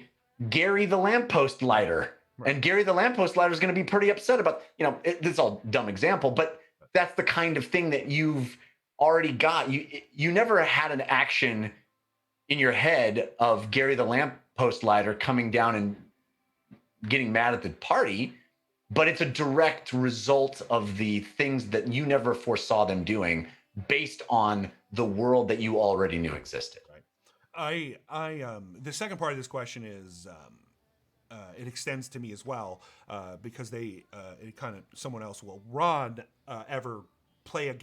Gary the lamppost lighter. Right. And Gary the lamppost lighter is going to be pretty upset about, this is all dumb example, but that's the kind of thing that you've already got. You never had an action in your head of Gary the lamppost lighter coming down and getting mad at the party, but it's a direct result of the things that you never foresaw them doing based on the world that you already knew existed. Right. The second part of this question is, it extends to me as well, because someone else will ever play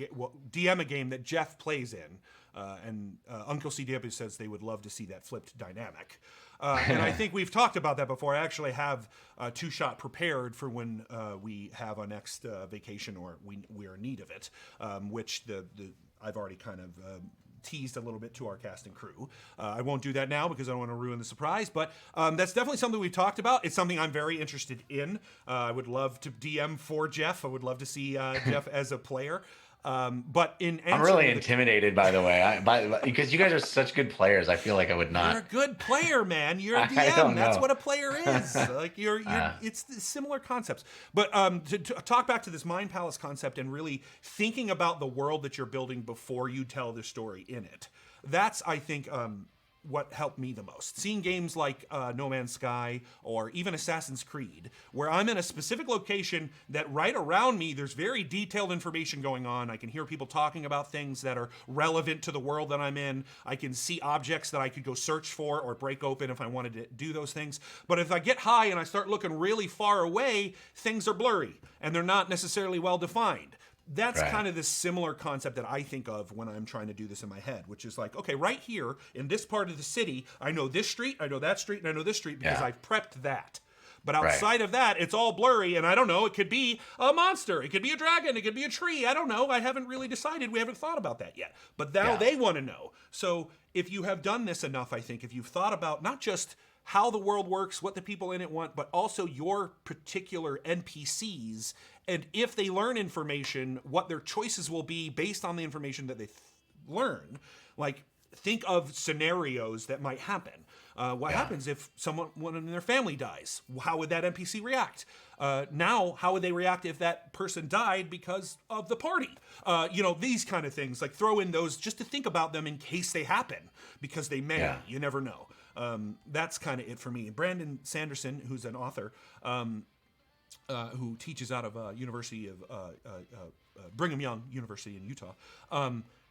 DM a game that Jeff plays in, and Uncle CW says they would love to see that flipped dynamic. And I think we've talked about that before. I actually have Two Shot prepared for when we have our next vacation, or we are in need of it, which I've already kind of teased a little bit to our cast and crew. I won't do that now because I don't want to ruin the surprise, but that's definitely something we've talked about. It's something I'm very interested in. I would love to DM for Jeff. I would love to see Jeff as a player. But I'm really intimidated, by the way, because you guys are such good players. I feel like I would not. You're a good player, man. You're a DM. That's what a player is. Like it's similar concepts. But to talk back to this Mind Palace concept and really thinking about the world that you're building before you tell the story in it. That's, I think, what helped me the most. Seeing games like No Man's Sky or even Assassin's Creed, where I'm in a specific location that right around me, there's very detailed information going on. I can hear people talking about things that are relevant to the world that I'm in. I can see objects that I could go search for or break open if I wanted to do those things. But if I get high and I start looking really far away, things are blurry and they're not necessarily well defined. That's kind of this similar concept that I think of when I'm trying to do this in my head, which is like, okay, right here in this part of the city, I know this street, I know that street, and I know this street because I've prepped that. But outside of that, it's all blurry, and I don't know. It could be a monster. It could be a dragon. It could be a tree. I don't know. I haven't really decided. We haven't thought about that yet. But now they want to know. So if you have done this enough, I think, if you've thought about not just how the world works, what the people in it want, but also your particular NPCs, and if they learn information, what their choices will be based on the information that they learn. Like, think of scenarios that might happen. What happens if one in their family dies? How would that NPC react? Now, how would they react if that person died because of the party? These kind of things. Like, throw in those just to think about them in case they happen, because they may. You never know. That's kind of it for me. Brandon Sanderson, who's an author, who teaches out of University of Brigham Young University in Utah,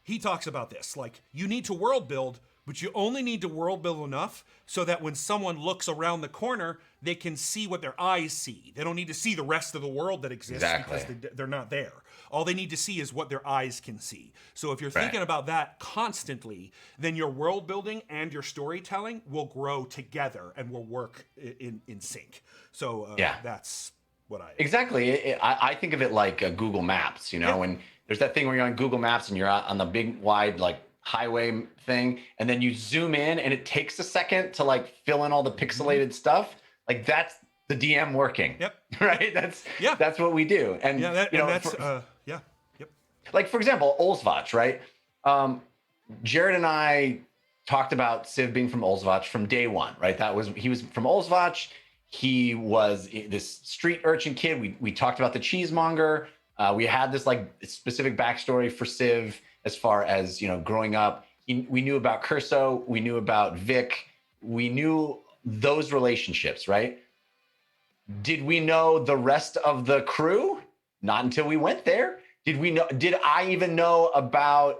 he talks about this. Like, you need to world build, but you only need to world build enough so that when someone looks around the corner, they can see what their eyes see. They don't need to see the rest of the world that exists because they're not there. All they need to see is what their eyes can see. So if you're thinking about that constantly, then your world building and your storytelling will grow together and will work in sync. So that's what Exactly. I think of it like Google Maps, when there's that thing where you're on Google Maps and you're out on the big wide highway thing, and then you zoom in and it takes a second to fill in all the pixelated stuff. Like, that's the DM working. Yep. Right. That's what we do. And Like, for example, Olsvach, right? Jared and I talked about Civ being from Olsvach from day one, right? He was from Olsvach. He was this street urchin kid. We talked about the cheesemonger. We had this specific backstory for Civ as far as, growing up. We knew about Curso. We knew about Vic. We knew those relationships, right? Did we know the rest of the crew? Not until we went there. Did I even know about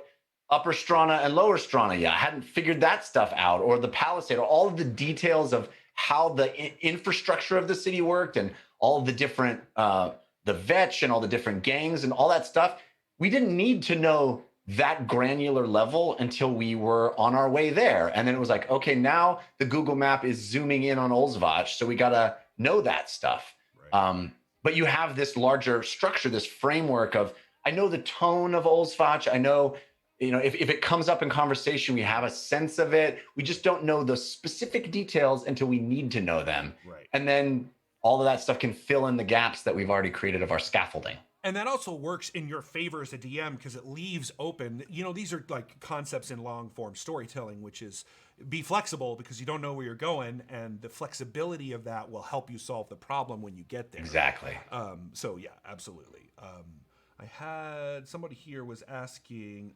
Upper Strana and Lower Strana yet? I hadn't figured that stuff out, or the Palisade, or all of the details of how the infrastructure of the city worked, and all of the different, the vetch and all the different gangs and all that stuff. We didn't need to know that granular level until we were on our way there. And then it was like, okay, now the Google map is zooming in on Olsvach, so we got to know that stuff. Right. But you have this larger structure, this framework of, I know the tone of Olsvach. I know, if it comes up in conversation, we have a sense of it. We just don't know the specific details until we need to know them. Right. And then all of that stuff can fill in the gaps that we've already created of our scaffolding. And that also works in your favor as a DM because it leaves open, these are like concepts in long form storytelling, which is be flexible because you don't know where you're going. And the flexibility of that will help you solve the problem when you get there. Exactly. So yeah, absolutely. I had somebody here was asking.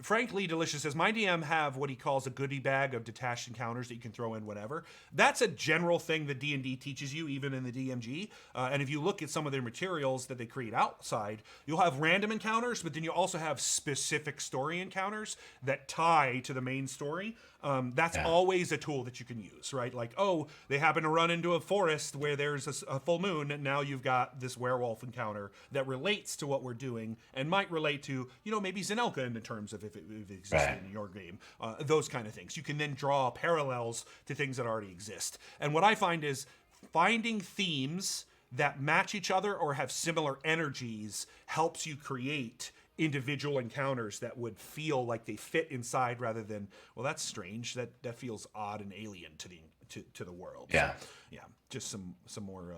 Frank Lee Delicious says my DM have what he calls a goodie bag of detached encounters that you can throw in whatever. That's a general thing that D&D teaches you, even in the DMG. And if you look at some of their materials that they create outside, you'll have random encounters, but then you also have specific story encounters that tie to the main story. That's always a tool that you can use, right? Like, they happen to run into a forest where there's a full moon, and now you've got this werewolf encounter that relates to what we're doing and might relate to, maybe Zenelka in terms of if it existed in your game, those kind of things. You can then draw parallels to things that already exist. And what I find is finding themes that match each other or have similar energies helps you create individual encounters that would feel like they fit inside rather than, well, that's strange. That feels odd and alien to the world. Yeah. So, yeah. Just some more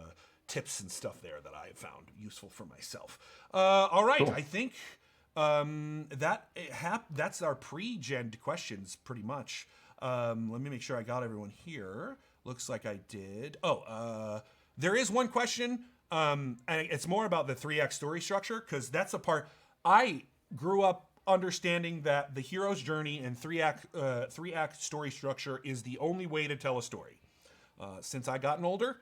tips and stuff there that I have found useful for myself. All right. Cool. I think that's our pre-gen questions pretty much. Let me make sure I got everyone here. Looks like I did. There is one question, and it's more about the 3-act story structure, because that's the part I grew up understanding that the hero's journey and 3-act story structure is the only way to tell a story. Since I gotten older,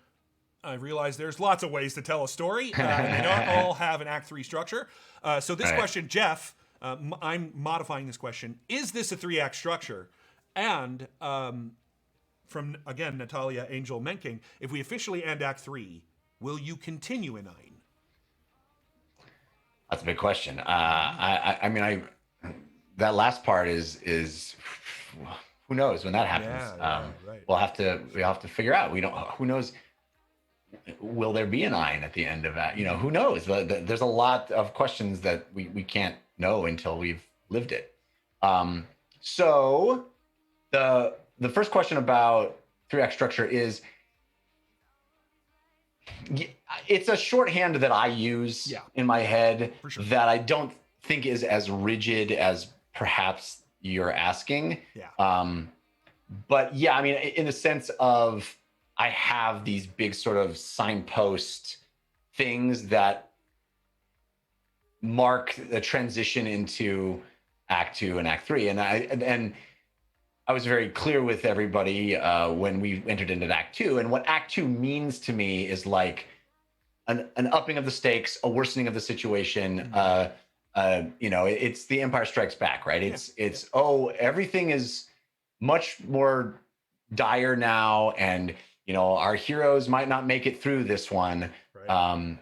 I realized there's lots of ways to tell a story, and they don't all have an Act 3 structure. So this question, Jeff, I'm modifying this question. Is this a 3-act structure? And from, again, Natalia Angel Menking, if we officially end Act 3, will you continue in 9? That's a big question. I mean, that last part is who knows when that happens. Right. We'll have to figure out. Who knows? Will there be an 9 at the end of that? Who knows? There's a lot of questions that we can't know until we've lived it. So the first question about 3-act structure is, it's a shorthand that I use in my head that I don't think is as rigid as perhaps you're asking. But yeah, I mean, in the sense of I have these big sort of signpost things that mark the transition into Act 2 and Act 3. And I was very clear with everybody when we entered into Act 2. And what Act 2 means to me is like an upping of the stakes, a worsening of the situation. It's the Empire Strikes Back, right? It's everything is much more dire now, and our heroes might not make it through this one. Right.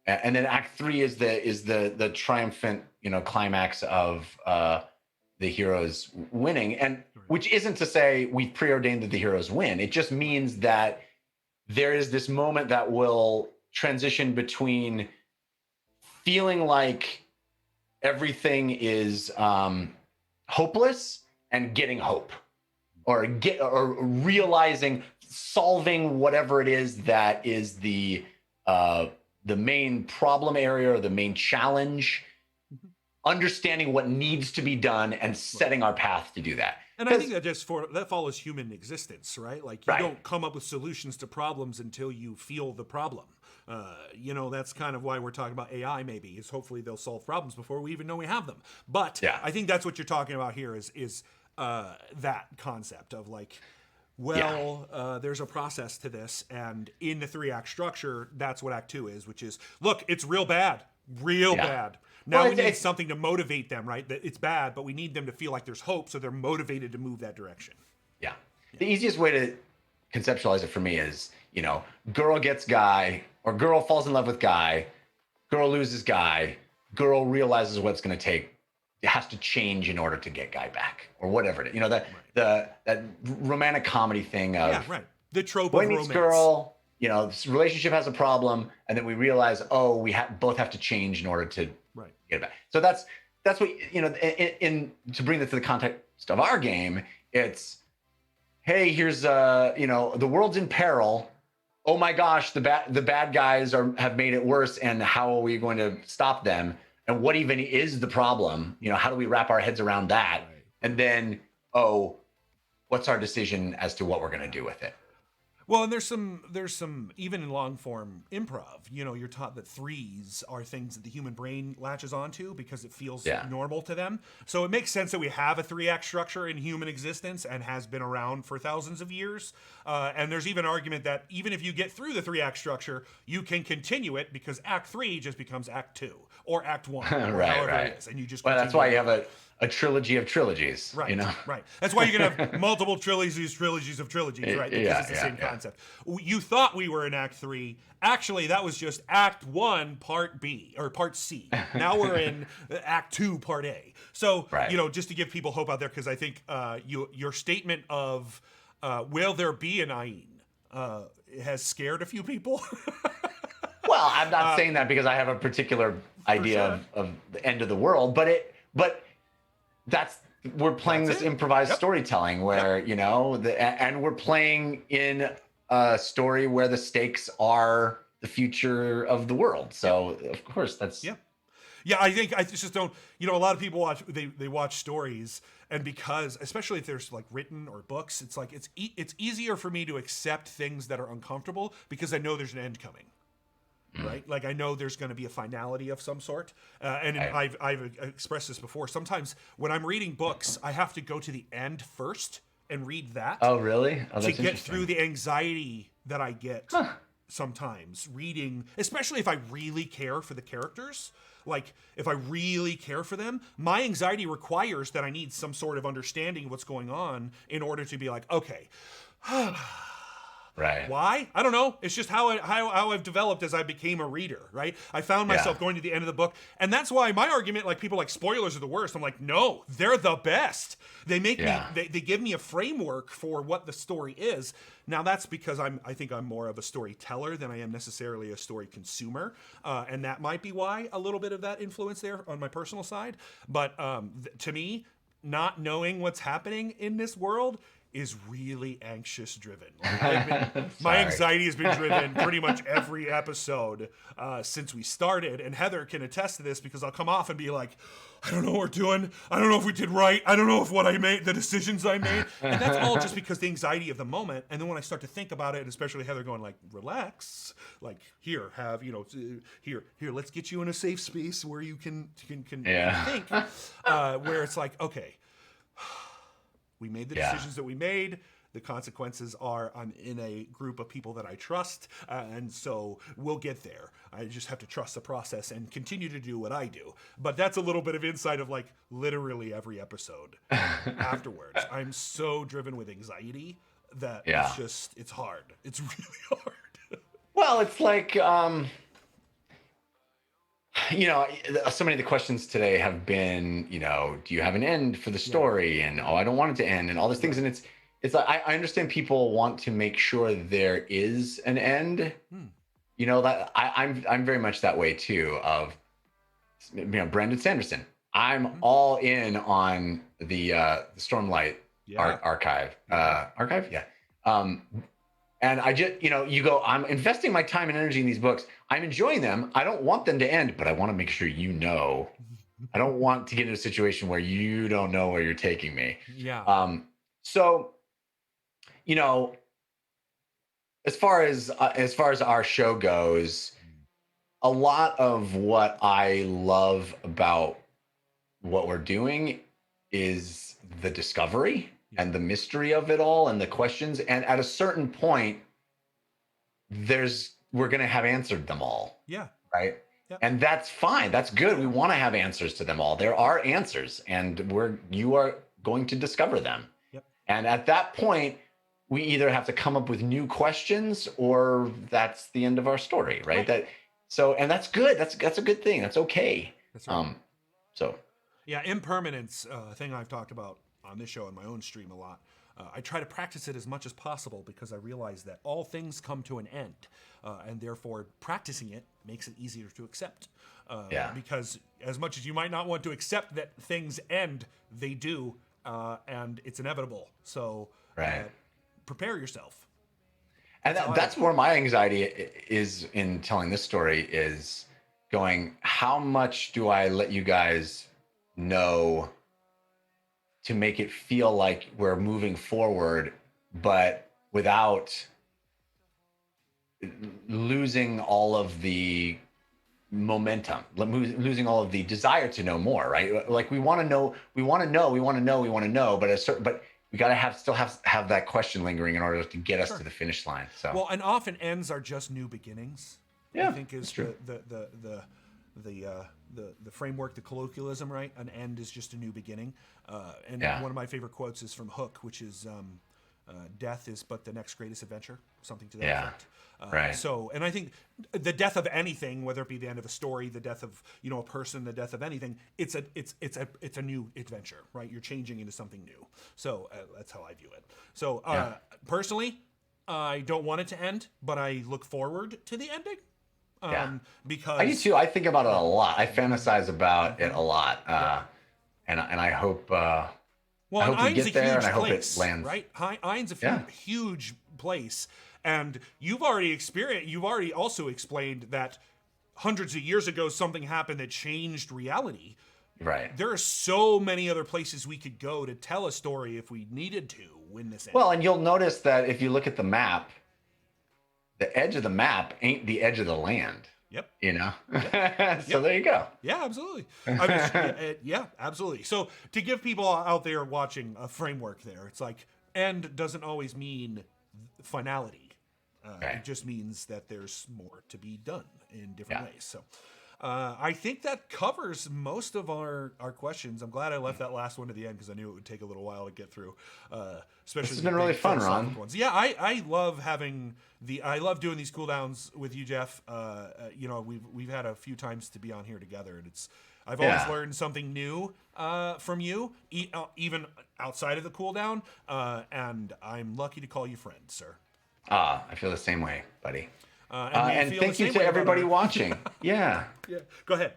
And then Act 3 is the triumphant climax of the heroes winning, and which isn't to say we've preordained that the heroes win. It just means that there is this moment that will transition between feeling like everything is hopeless and getting hope, or realizing, solving whatever it is that is the main problem area or the main challenge, understanding what needs to be done and setting our path to do that. And I think that follows human existence, right? Like you don't come up with solutions to problems until you feel the problem. That's kind of why we're talking about AI. Maybe is hopefully they'll solve problems before we even know we have them. But I think that's what you're talking about here is that concept of like, there's a process to this, and in the 3-act structure, that's what Act 2 is, which is, look, it's real bad. Now we need something to motivate them, right? That it's bad, but we need them to feel like there's hope, so they're motivated to move that direction. Yeah. The easiest way to conceptualize it for me is, girl gets guy, or girl falls in love with guy, girl loses guy, girl realizes what it's going to take. It has to change in order to get guy back, or whatever it is. That romantic comedy thing of the trope boy of meets romance. Girl. This relationship has a problem, and then we realize, we both have to change in order to get it back. So that's what to bring that to the context of our game. It's, hey, here's the world's in peril. oh my gosh, the bad guys have made it worse, and how are we going to stop them? And what even is the problem? How do we wrap our heads around that? Right. And then, oh, what's our decision as to what we're going to do with it? Well, and there's some even in long form improv, you're taught that threes are things that the human brain latches onto because it feels normal to them. So it makes sense that we have a 3-act structure in human existence and has been around for thousands of years. And there's even argument that even if you get through the 3-act structure, you can continue it because Act 3 just becomes Act 2 or Act 1 or however it is, and you just. Well, that's why you have a trilogy of trilogies, right? Right. That's why you're gonna have multiple trilogies of trilogies, right? Because it's the same concept. You thought we were in Act 3. Actually, that was just Act 1, Part B or Part C. Now we're in Act 2, Part A. So just to give people hope out there, because I think your statement of will there be an Ain has scared a few people. Well, I'm not saying that because I have a particular idea of the end of the world, but we're playing this improvised storytelling where and we're playing in a story where the stakes are the future of the world. So of course that's I think I just don't. A lot of people watch stories, and because especially if there's like written or books, it's like it's easier for me to accept things that are uncomfortable because I know there's an end coming. Right, like I know there's going to be a finality of some sort, and I've expressed this before. Sometimes when I'm reading books, I have to go to the end first and read that. Oh, really? To get through the anxiety that I get sometimes reading, especially if I really care for the characters. Like if I really care for them, my anxiety requires that I need some sort of understanding of what's going on in order to be like, okay. Right. Why? I don't know. It's just how I've developed as I became a reader, right? I found myself going to the end of the book. And that's why my argument, like people like spoilers are the worst. I'm like, no, they're the best. They make me, they give me a framework for what the story is. Now that's because I think I'm more of a storyteller than I am necessarily a story consumer. And that might be why a little bit of that influence there on my personal side. But to me, not knowing what's happening in this world is really anxious driven. My anxiety has been driven pretty much every episode since we started. And Heather can attest to this because I'll come off and be like, I don't know what we're doing. I don't know if we did right. I don't know if what I made, the decisions I made. And that's all just because the anxiety of the moment. And then when I start to think about it, and especially Heather going like, relax, like here, have, here, let's get you in a safe space where you can think, where it's like, okay, we made the decisions that we made. The consequences are I'm in a group of people that I trust, and so we'll get there. I just have to trust the process and continue to do what I do. But that's a little bit of insight of like literally every episode afterwards. I'm so driven with anxiety that it's hard. It's really hard. Well, it's like, so many of the questions today have been, do you have an end for the story? And, I don't want it to end and all these things. And it's like, I understand people want to make sure there is an end, that I'm very much that way too of, Brandon Sanderson. I'm all in on the Stormlight archive. Archive? Yeah. And I just, you go, I'm investing my time and energy in these books. I'm enjoying them. I don't want them to end, but I want to make sure I don't want to get in a situation where you don't know where you're taking me. Yeah. So, as far as our show goes, a lot of what I love about what we're doing is the discovery and the mystery of it all and the questions. And at a certain point, we're going to have answered them all. Yeah. Right. Yep. And that's fine. That's good. We want to have answers to them all. There are answers, and you are going to discover them. Yep. And at that point, we either have to come up with new questions or that's the end of our story. Right. And that's good. That's a good thing. That's okay. That's right. Yeah. Impermanence, a thing I've talked about on this show and my own stream a lot. I try to practice it as much as possible because I realize that all things come to an end, and therefore practicing it makes it easier to accept. Because as much as you might not want to accept that things end, they do, and it's inevitable. So prepare yourself. And that's where my anxiety is in telling this story, is going, how much do I let you guys know to make it feel like we're moving forward, but without losing all of the momentum, losing all of the desire to know more, right? Like we want to know, but we got to still have that question lingering in order to get us to the finish line. So well, and often ends are just new beginnings. Yeah, I think is the framework, the colloquialism, right? An end is just a new beginning. And one of my favorite quotes is from Hook, which is death is but the next greatest adventure, something to that effect. Right. So, and I think the death of anything, whether it be the end of a story, the death of a person, the death of anything, it's a new adventure, right? You're changing into something new. So that's how I view it. So personally, I don't want it to end, but I look forward to the ending. Because I do too. I think about it a lot. I fantasize about it a lot, and I hope. Well, I hope we get there, and I hope place, it lands. Right, Ain's a huge place, and you've already also explained that hundreds of years ago something happened that changed reality. Right. There are so many other places we could go to tell a story if we needed to win this. Well, and you'll notice that if you look at the map, the edge of the map ain't the edge of the land. Yep. You know? Yep. So there you go. Yeah, absolutely. I mean, yeah, absolutely. So to give people out there watching a framework there, it's like end doesn't always mean finality. It just means that there's more to be done in different ways. So I think that covers most of our questions. I'm glad I left that last one to the end because I knew it would take a little while to get through. Especially this has been really fun, Ron. Ones. Yeah, I love I love doing these cooldowns with you, Jeff. We've had a few times to be on here together, and I've always learned something new from you, even outside of the cooldown. And I'm lucky to call you friend, sir. I feel the same way, buddy. And thank you to everybody watching. Yeah. Yeah. Go ahead.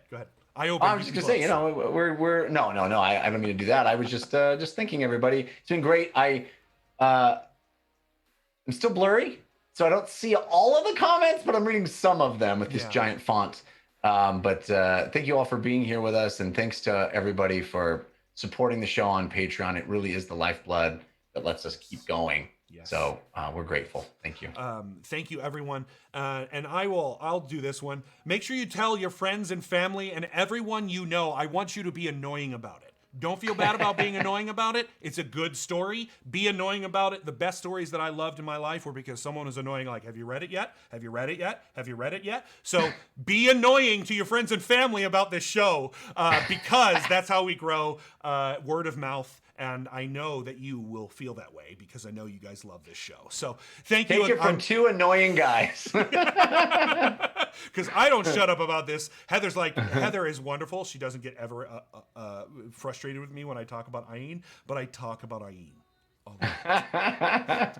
I was just gonna say, we're no. I don't mean to do that. I was just thinking, everybody. It's been great. I'm still blurry, so I don't see all of the comments, but I'm reading some of them with this giant font. But thank you all for being here with us, and thanks to everybody for supporting the show on Patreon. It really is the lifeblood that lets us keep going. Yes. So we're grateful. Thank you. Thank you, everyone. And I'll do this one. Make sure you tell your friends and family and everyone you know. I want you to be annoying about it. Don't feel bad about being annoying about it. It's a good story. Be annoying about it. The best stories that I loved in my life were because someone was annoying, like, have you read it yet? Have you read it yet? Have you read it yet? So be annoying to your friends and family about this show because that's how we grow word of mouth. And I know that you will feel that way because I know you guys love this show. So thank you. Take it from two annoying guys. Because I don't shut up about this. Heather is wonderful. She doesn't get ever frustrated with me when I talk about Ayin, but I talk about Ayin all the time.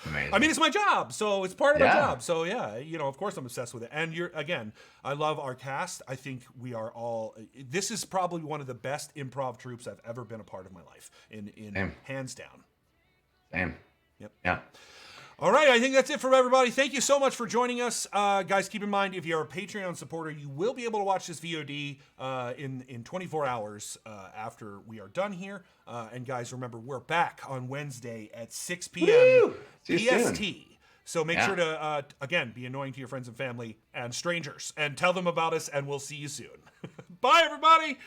Amazing. I mean, it's my job, so it's part of my job. So yeah, of course I'm obsessed with it. And I love our cast. I think we are all. This is probably one of the best improv troupes I've ever been a part of my life. In hands down. Same. Yep. Yeah. All right, I think that's it for everybody. Thank you so much for joining us. Guys, keep in mind, if you're a Patreon supporter, you will be able to watch this VOD in 24 hours after we are done here. And guys, remember, we're back on Wednesday at 6 p.m. PST. So make sure to, again, be annoying to your friends and family and strangers and tell them about us, and we'll see you soon. Bye, everybody.